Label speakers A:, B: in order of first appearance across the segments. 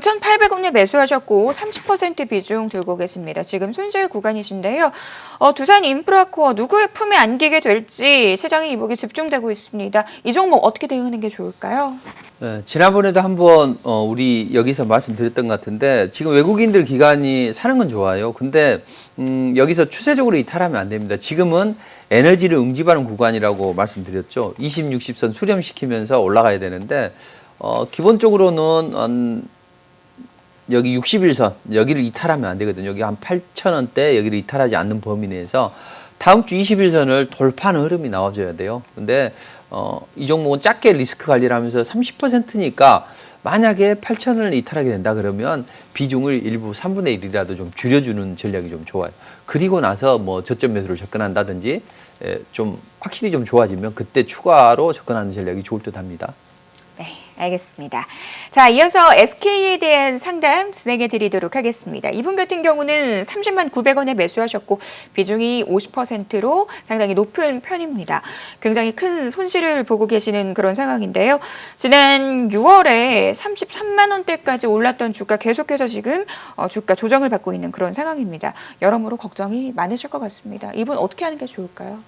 A: 9,800원에 매수하셨고 30% 비중 들고 계십니다. 지금 손실 구간이신데요. 두산 인프라코어 누구의 품에 안기게 될지 시장의 이목이 집중되고 있습니다. 이 종목 어떻게 대응하는 게 좋을까요?
B: 네, 지난번에도 한번 우리 여기서 말씀드렸던 것 같은데 지금 외국인들 기관이 사는 건 좋아요. 근데 여기서 추세적으로 이탈하면 안 됩니다. 지금은 에너지를 응집하는 구간이라고 말씀드렸죠. 20, 60선 수렴시키면서 올라가야 되는데 기본적으로는 여기 61선 여기를 이탈하면 안 되거든요. 여기 한 8,000원대 여기를 이탈하지 않는 범위 내에서 다음 주 21선을 돌파하는 흐름이 나와줘야 돼요. 근데 이 종목은 작게 리스크 관리를 하면서 30%니까 만약에 8,000원을 이탈하게 된다 그러면 비중을 일부 3분의 1이라도 좀 줄여주는 전략이 좀 좋아요. 그리고 나서 뭐 저점 매수를 접근한다든지 좀 확실히 좀 좋아지면 그때 추가로 접근하는 전략이 좋을 듯 합니다.
A: 네, 알겠습니다. 자, 이어서 SK에 대한 상담 진행해 드리도록 하겠습니다. 이분 같은 경우는 30만 900원에 매수하셨고 비중이 50%로 상당히 높은 편입니다. 굉장히 큰 손실을 보고 계시는 그런 상황인데요. 지난 6월에 33만 원대까지 올랐던 주가 계속해서 지금 주가 조정을 받고 있는 그런 상황입니다. 여러모로 걱정이 많으실 것 같습니다. 이분 어떻게 하는 게 좋을까요?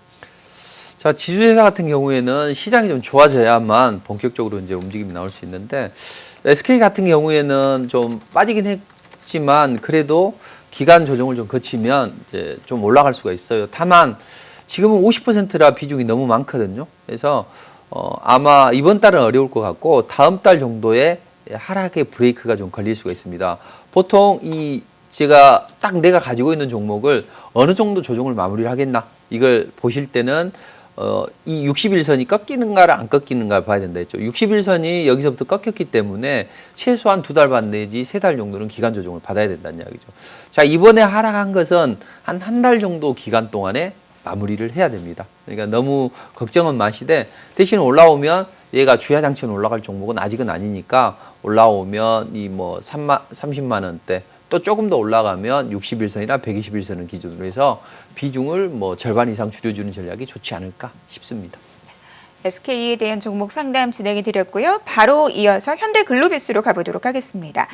B: 자, 지주회사 같은 경우에는 시장이 좀 좋아져야만 본격적으로 이제 움직임이 나올 수 있는데 SK 같은 경우에는 좀 빠지긴 했지만 그래도 기간 조정을 좀 거치면 이제 좀 올라갈 수가 있어요. 다만 지금은 50%라 비중이 너무 많거든요. 그래서 아마 이번 달은 어려울 것 같고 다음 달 정도에 하락의 브레이크가 좀 걸릴 수가 있습니다. 보통 제가 딱 내가 가지고 있는 종목을 어느 정도 조정을 마무리를 하겠나 이걸 보실 때는 이 61선이 꺾이는가를 안 꺾이는가를 봐야 된다 했죠. 61선이 여기서부터 꺾였기 때문에 최소한 2달 반 내지 3달 정도는 기간 조정을 받아야 된다는 이야기죠. 자, 이번에 하락한 것은 한 달 정도 기간 동안에 마무리를 해야 됩니다. 그러니까 너무 걱정은 마시되 대신 올라오면 얘가 주야장치는 올라갈 종목은 아직은 아니니까 올라오면 이 뭐 30만 원대 또 조금 더 올라가면 61선이나 121선을 기준으로 해서 비중을 뭐 절반 이상 줄여주는 전략이 좋지 않을까 싶습니다.
A: SK에 대한 종목 상담 진행해 드렸고요. 바로 이어서 현대글로비스로 가보도록 하겠습니다.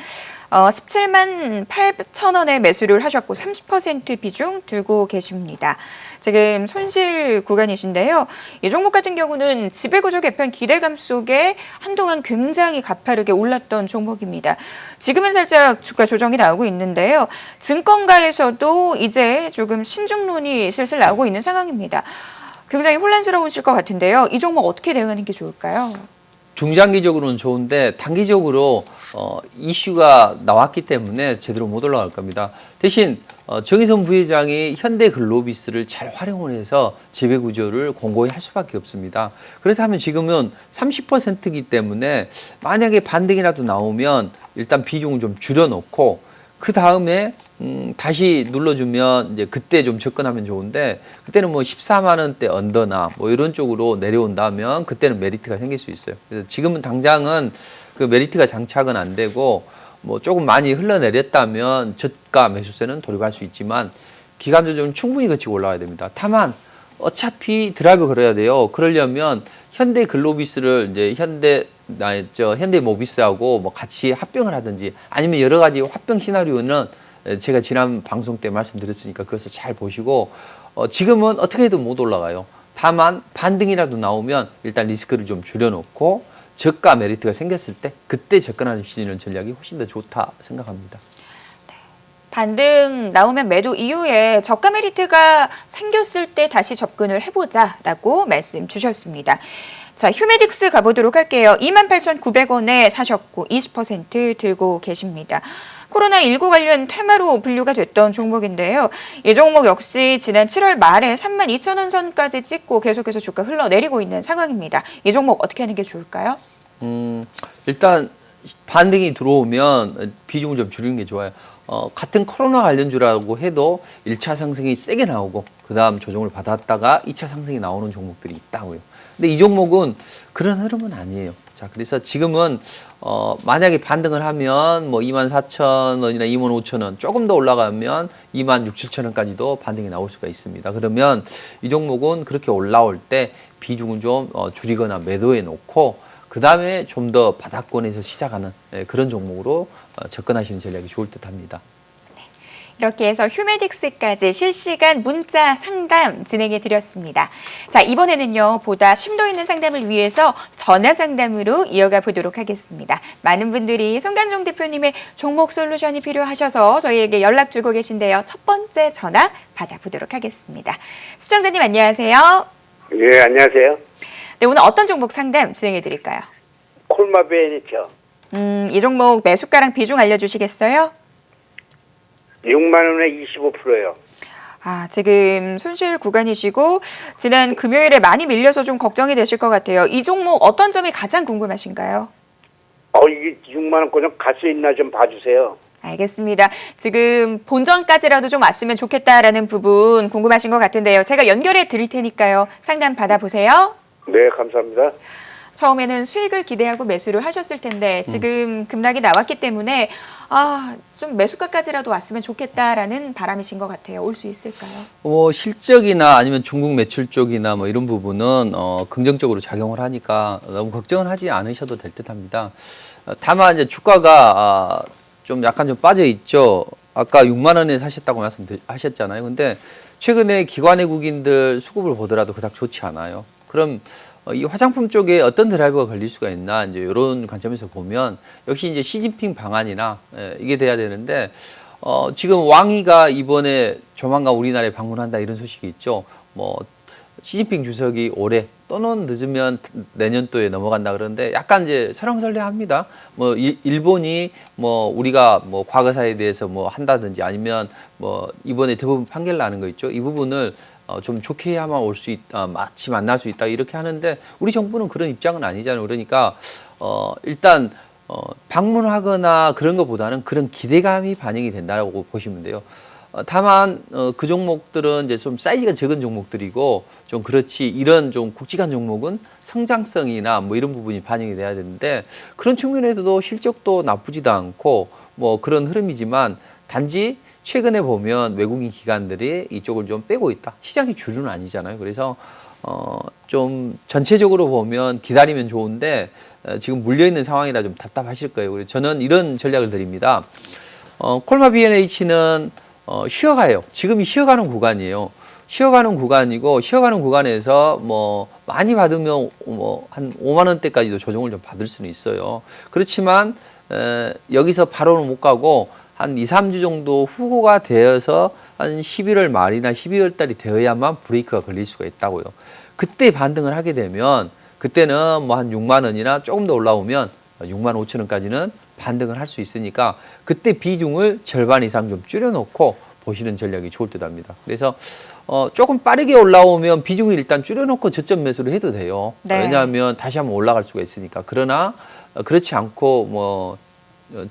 A: 17만 8천원에 매수를 하셨고 30% 비중 들고 계십니다. 지금 손실 구간이신데요. 이 종목 같은 경우는 지배구조 개편 기대감 속에 한동안 굉장히 가파르게 올랐던 종목입니다. 지금은 살짝 주가 조정이 나오고 있는데요. 증권가에서도 이제 조금 신중론이 슬슬 나오고 있는 상황입니다. 굉장히 혼란스러우실 것 같은데요. 이 종목 어떻게 대응하는 게 좋을까요?
B: 중장기적으로는 좋은데 단기적으로 이슈가 나왔기 때문에 제대로 못 올라갈 겁니다. 대신 정의선 부회장이 현대글로비스를 잘 활용을 해서 지배구조를 공고히 할 수밖에 없습니다. 그렇다면 지금은 30%이기 때문에 만약에 반등이라도 나오면 일단 비중을 좀 줄여놓고 그 다음에 다시 눌러주면 이제 그때 좀 접근하면 좋은데 그때는 뭐 14만 원대 언더나 뭐 이런 쪽으로 내려온다면 그때는 메리트가 생길 수 있어요. 그래서 지금은 당장은 그 메리트가 장착은 안 되고 뭐 조금 많이 흘러내렸다면 저가 매수세는 돌입할 수 있지만 기간 조정은 충분히 거치고 올라가야 됩니다. 다만 어차피 드라이브 걸어야 돼요. 그러려면 현대글로비스를 이제 현대모비스하고 뭐 같이 합병을 하든지 아니면 여러 가지 합병 시나리오는 제가 지난 방송 때 말씀드렸으니까 그것을 잘 보시고 지금은 어떻게 해도 못 올라가요. 다만 반등이라도 나오면 일단 리스크를 좀 줄여놓고 저가 메리트가 생겼을 때 그때 접근하시는 전략이 훨씬 더 좋다 생각합니다.
A: 반등 나오면 매도 이후에 저가 메리트가 생겼을 때 다시 접근을 해보자라고 말씀 주셨습니다. 자, 휴메딕스 가보도록 할게요. 28,900원에 사셨고 20% 들고 계십니다. 코로나19 관련 테마로 분류가 됐던 종목인데요. 이 종목 역시 지난 7월 말에 32,000원 선까지 찍고 계속해서 주가 흘러내리고 있는 상황입니다. 이 종목 어떻게 하는 게 좋을까요?
B: 일단 반등이 들어오면 비중을 좀 줄이는 게 좋아요. 같은 코로나 관련주라고 해도 1차 상승이 세게 나오고 그 다음 조정을 받았다가 2차 상승이 나오는 종목들이 있다고요. 근데 이 종목은 그런 흐름은 아니에요. 자, 그래서 지금은 만약에 반등을 하면 뭐 24,000원이나 25,000원 조금 더 올라가면 26,000원까지도 반등이 나올 수가 있습니다. 그러면 이 종목은 그렇게 올라올 때 비중은 좀 줄이거나 매도해 놓고 그 다음에 좀 더 바닥권에서 시작하는 그런 종목으로 접근하시는 전략이 좋을 듯합니다.
A: 이렇게 해서 휴메딕스까지 실시간 문자 상담 진행해 드렸습니다. 자, 이번에는요, 보다 심도 있는 상담을 위해서 전화 상담으로 이어가 보도록 하겠습니다. 많은 분들이 송관종 대표님의 종목 솔루션이 필요하셔서 저희에게 연락 주고 계신데요. 첫 번째 전화 받아보도록 하겠습니다. 시청자님 안녕하세요.
C: 예, 안녕하세요.
A: 네, 오늘 어떤 종목 상담 진행해 드릴까요?
C: 콜마베니처
A: 이 종목 매수가랑 비중 알려주시겠어요?
C: 6만 원에 25%요.
A: 아, 지금 손실 구간이시고 지난 금요일에 많이 밀려서 좀 걱정이 되실 것 같아요. 이 종목 어떤 점이 가장 궁금하신가요?
C: 이게 6만 원권 좀 갈 수 있나 좀 봐주세요.
A: 알겠습니다. 지금 본전까지라도 좀 왔으면 좋겠다라는 부분 궁금하신 것 같은데요. 제가 연결해 드릴 테니까요. 상담 받아보세요.
C: 네, 감사합니다.
A: 처음에는 수익을 기대하고 매수를 하셨을 텐데 지금 급락이 나왔기 때문에 좀 매수가까지라도 왔으면 좋겠다라는 바람이신 것 같아요. 올 수 있을까요?
B: 실적이나 아니면 중국 매출 쪽이나 뭐 이런 부분은 긍정적으로 작용을 하니까 너무 걱정은 하지 않으셔도 될 듯합니다. 다만 이제 주가가 좀 약간 좀 빠져 있죠. 아까 6만 원에 사셨다고 말씀하셨잖아요. 근데 최근에 기관 외국인들 수급을 보더라도 그닥 좋지 않아요. 그럼 이 화장품 쪽에 어떤 드라이버가 걸릴 수가 있나 이제 이런 관점에서 보면 역시 이제 시진핑 방안이나 이게 돼야 되는데 지금 왕이가 이번에 조만간 우리나라에 방문한다 이런 소식이 있죠. 뭐 시진핑 주석이 올해 또는 늦으면 내년도에 넘어간다 그러는데 약간 이제 설왕설래합니다. 뭐 일본이 뭐 우리가 뭐 과거사에 대해서 뭐 한다든지 아니면 뭐 이번에 대법원 판결 나는 거 있죠. 이 부분을 좀 좋게 해야만 올 수 있다, 마치 만날 수 있다 이렇게 하는데 우리 정부는 그런 입장은 아니잖아요. 그러니까 일단 방문하거나 그런 것보다는 그런 기대감이 반영이 된다고 보시면 돼요. 다만 그 종목들은 이제 좀 사이즈가 적은 종목들이고 좀 그렇지 이런 좀 굵직한 종목은 성장성이나 뭐 이런 부분이 반영이 돼야 되는데 그런 측면에서도 실적도 나쁘지도 않고 뭐 그런 흐름이지만 단지 최근에 보면 외국인 기관들이 이쪽을 좀 빼고 있다. 시장이 주류는 아니잖아요. 그래서 좀 전체적으로 보면 기다리면 좋은데 지금 물려있는 상황이라 좀 답답하실 거예요. 그래서 저는 이런 전략을 드립니다. 콜마 B&H는 쉬어가요. 지금이 쉬어가는 구간이에요. 쉬어가는 구간이고 쉬어가는 구간에서 뭐 많이 받으면 뭐 한 5만 원대까지도 조정을 좀 받을 수는 있어요. 그렇지만 여기서 바로는 못 가고 한 2, 3주 정도 후가 되어서 한 11월 말이나 12월 달이 되어야만 브레이크가 걸릴 수가 있다고요. 그때 반등을 하게 되면 그때는 뭐 한 6만 원이나 조금 더 올라오면 6만 5천 원까지는 반등을 할 수 있으니까 그때 비중을 절반 이상 좀 줄여놓고 보시는 전략이 좋을 듯 합니다. 그래서 조금 빠르게 올라오면 비중을 일단 줄여놓고 저점 매수를 해도 돼요.
A: 네.
B: 왜냐하면 다시 한번 올라갈 수가 있으니까. 그러나 그렇지 않고 뭐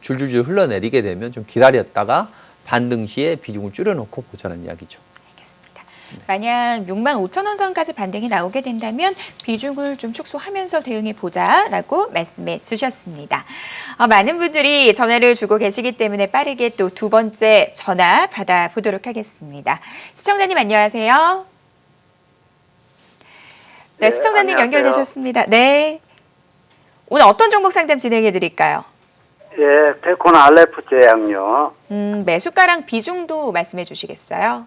B: 줄줄줄 흘러내리게 되면 좀 기다렸다가 반등 시에 비중을 줄여놓고 보자는 이야기죠.
A: 알겠습니다. 만약 6만 5천 원 선까지 반등이 나오게 된다면 비중을 좀 축소하면서 대응해 보자라고 말씀해 주셨습니다. 많은 분들이 전화를 주고 계시기 때문에 빠르게 또 두 번째 전화 받아보도록 하겠습니다. 시청자님 안녕하세요. 네, 시청자님
C: 안녕하세요.
A: 연결되셨습니다. 네. 오늘 어떤 종목 상담 진행해 드릴까요?
C: 예, 페콘 알레프 제약요.
A: 매수가랑 비중도 말씀해 주시겠어요?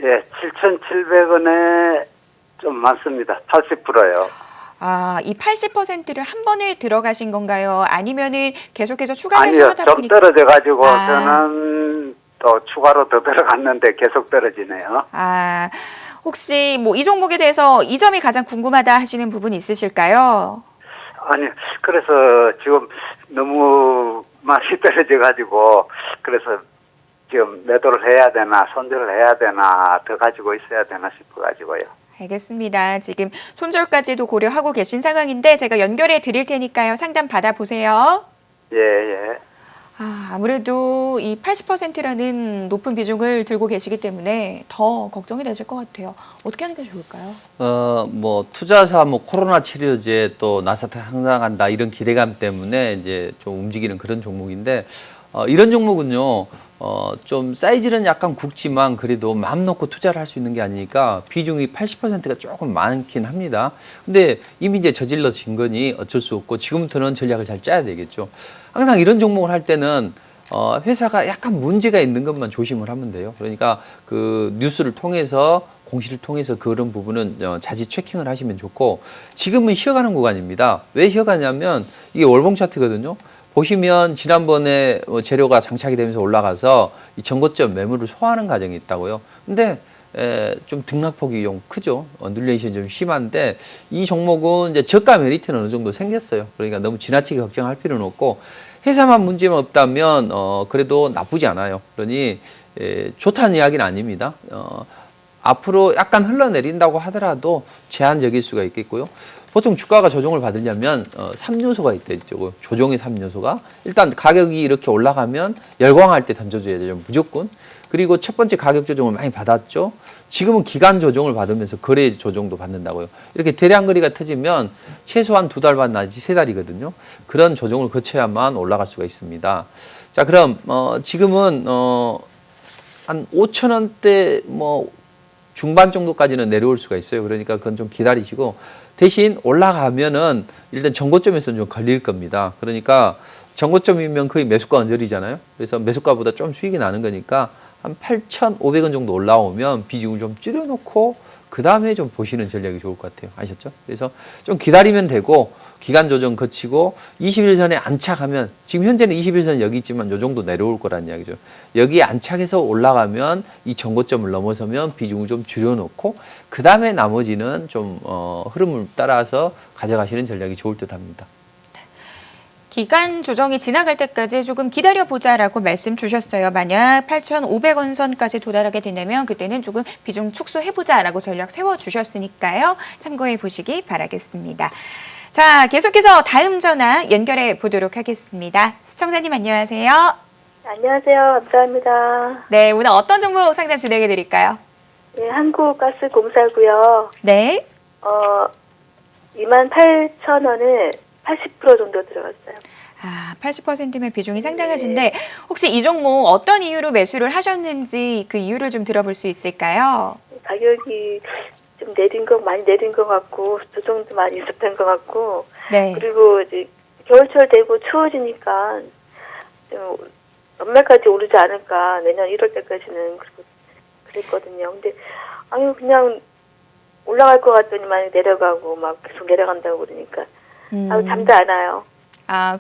C: 예, 7,700원에 좀 많습니다. 80%요.
A: 이 80%를 한 번에 들어가신 건가요? 아니면은 계속해서 추가
C: 아니요,
A: 매수하다
C: 좀
A: 보니까
C: 떨어져가지고 저는 또 추가로 더 들어갔는데 계속 떨어지네요.
A: 혹시 뭐 이 종목에 대해서 이 점이 가장 궁금하다 하시는 부분 있으실까요?
C: 아니, 그래서 지금 너무 많이 떨어져가지고 그래서 지금 매도를 해야 되나 손절을 해야 되나 더 가지고 있어야 되나 싶어가지고요.
A: 알겠습니다. 지금 손절까지도 고려하고 계신 상황인데 제가 연결해 드릴 테니까요. 상담 받아보세요.
C: 예, 예.
A: 아무래도 이 80%라는 높은 비중을 들고 계시기 때문에 더 걱정이 되실 것 같아요. 어떻게 하는 게 좋을까요?
B: 뭐 투자사 뭐 코로나 치료제 또 나스닥 상장한다 이런 기대감 때문에 이제 좀 움직이는 그런 종목인데 이런 종목은요 좀 사이즈는 약간 굵지만 그래도 마음 놓고 투자를 할 수 있는 게 아니니까 비중이 80%가 조금 많긴 합니다. 근데 이미 이제 저질러진 거니 어쩔 수 없고 지금부터는 전략을 잘 짜야 되겠죠. 항상 이런 종목을 할 때는 회사가 약간 문제가 있는 것만 조심을 하면 돼요. 그러니까 그 뉴스를 통해서 공시를 통해서 그런 부분은 자지 체킹을 하시면 좋고 지금은 쉬어가는 구간입니다. 왜 쉬어가냐면 이게 월봉 차트거든요. 보시면 지난번에 재료가 장착이 되면서 올라가서 이 전고점 매물을 소화하는 과정이 있다고요. 근데 좀 등락폭이 좀 크죠. 언듈레이션이 좀 심한데 이 종목은 이제 저가 메리트는 어느 정도 생겼어요. 그러니까 너무 지나치게 걱정할 필요는 없고 회사만 문제만 없다면 그래도 나쁘지 않아요. 그러니 좋다는 이야기는 아닙니다. 앞으로 약간 흘러내린다고 하더라도 제한적일 수가 있겠고요. 보통 주가가 조정을 받으려면 3요소가 있죠. 조정의 3요소가. 일단 가격이 이렇게 올라가면 열광할 때 던져줘야 되죠. 무조건. 그리고 첫 번째 가격 조정을 많이 받았죠. 지금은 기간 조정을 받으면서 거래 조정도 받는다고요. 이렇게 대량 거래가 터지면 최소한 2달 반 내지 3달이거든요. 그런 조정을 거쳐야만 올라갈 수가 있습니다. 자, 그럼 지금은 한 5,000원대 중반 정도까지는 내려올 수가 있어요. 그러니까 그건 좀 기다리시고 대신 올라가면은 일단 정고점에서는 좀 걸릴 겁니다. 그러니까 정고점이면 거의 매수가 언저리잖아요. 그래서 매수가보다 좀 수익이 나는 거니까 한 8,500원 정도 올라오면 비중을 좀 줄여놓고 그 다음에 좀 보시는 전략이 좋을 것 같아요. 아셨죠? 그래서 좀 기다리면 되고 기간 조정 거치고 20일선에 안착하면 지금 현재는 20일선 여기 있지만 요 정도 내려올 거란 이야기죠. 여기 안착해서 올라가면 이 정고점을 넘어서면 비중을 좀 줄여놓고 그 다음에 나머지는 좀 흐름을 따라서 가져가시는 전략이 좋을 듯 합니다.
A: 기간 조정이 지나갈 때까지 조금 기다려보자라고 말씀 주셨어요. 만약 8,500원 선까지 도달하게 된다면 그때는 조금 비중 축소해보자라고 전략 세워주셨으니까요. 참고해 보시기 바라겠습니다. 자, 계속해서 다음 전화 연결해 보도록 하겠습니다. 시청자님 안녕하세요.
D: 안녕하세요. 감사합니다.
A: 네, 오늘 어떤 정보 상담 진행해 드릴까요?
D: 네, 한국가스공사고요.
A: 네.
D: 28,000원에 80% 정도 들어갔어요.
A: 80%면 비중이 상당하신데 혹시 이 종목 어떤 이유로 매수를 하셨는지 그 이유를 좀 들어볼 수 있을까요?
D: 가격이 좀 많이 내린 것 같고 조정도 많이 있었던 것 같고
A: 네.
D: 그리고 이제 겨울철 되고 추워지니까 좀 연말까지 오르지 않을까 내년 1월 때까지는 그랬거든요. 근데 아유 그냥 올라갈 것 같더니 많이 내려가고 막 계속 내려간다고 그러니까 아유 잠도 안 와요.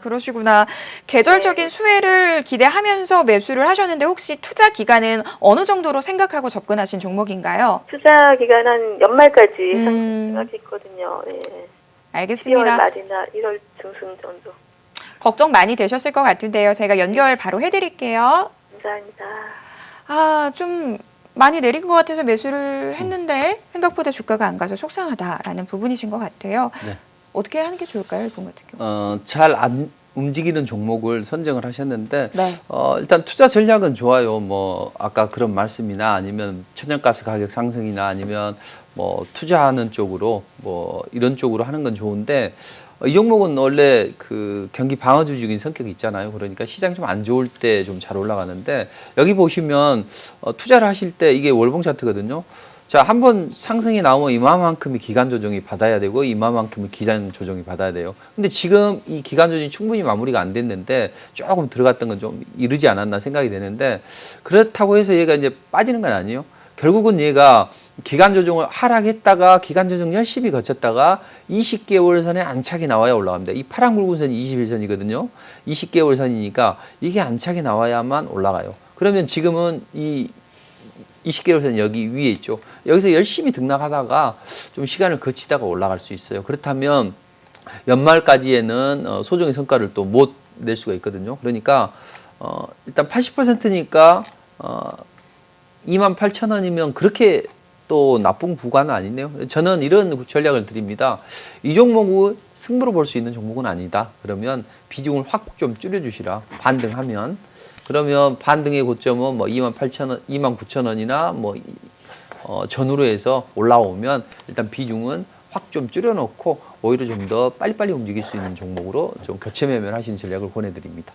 A: 그러시구나. 계절적인
D: 네. 수혜를
A: 기대하면서 매수를 하셨는데 혹시 투자 기간은 어느 정도로 생각하고 접근하신 종목인가요?
D: 투자 기간 한 연말까지 생각했거든요. 네. 12월
A: 알겠습니다.
D: 말이나 1월 중순 정도.
A: 걱정 많이 되셨을 것 같은데요. 제가 연결 바로 해드릴게요.
D: 감사합니다.
A: 좀 많이 내린 것 같아서 매수를 했는데 생각보다 주가가 안 가서 속상하다라는 부분이신 것 같아요.
B: 네.
A: 어떻게 하는 게 좋을까요, 이분 같은 경우?
B: 잘 안 움직이는 종목을 선정을 하셨는데
A: 네.
B: 일단 투자 전략은 좋아요. 아까 그런 말씀이나 아니면 천연가스 가격 상승이나 아니면 투자하는 쪽으로 이런 쪽으로 하는 건 좋은데 이 종목은 원래 그 경기 방어주적인 성격이 있잖아요. 그러니까 시장이 좀 안 좋을 때 좀 잘 올라가는데 여기 보시면 투자를 하실 때 이게 월봉 차트거든요. 자, 한번 상승이 나오면 이만큼이 기간 조정이 받아야 되고 이만큼이 기간 조정이 받아야 돼요. 근데 지금 이 기간 조정이 충분히 마무리가 안 됐는데 조금 들어갔던 건 좀 이르지 않았나 생각이 되는데 그렇다고 해서 얘가 이제 빠지는 건 아니에요. 결국은 얘가 기간 조정을 하락했다가 기간 조정 열심히 거쳤다가 20개월 선에 안착이 나와야 올라갑니다. 이 파란 굵은 선이 21선이거든요. 20개월 선이니까 이게 안착이 나와야만 올라가요. 그러면 지금은 이 20개월 선 여기 위에 있죠. 여기서 열심히 등락하다가 좀 시간을 거치다가 올라갈 수 있어요. 그렇다면 연말까지에는 소정의 성과를 또 못 낼 수가 있거든요. 그러니까 일단 80%니까 28,000원이면 그렇게 또 나쁜 구간은 아니네요. 저는 이런 전략을 드립니다. 이 종목은 승부로 볼 수 있는 종목은 아니다. 그러면 비중을 확 좀 줄여주시라. 반등하면. 그러면 반등의 고점은 28,000원, 29,000원이나 전후로 해서 올라오면 일단 비중은 확 좀 줄여놓고 오히려 좀 더 빨리빨리 움직일 수 있는 종목으로 좀 교체 매매를 하시는 전략을 권해드립니다.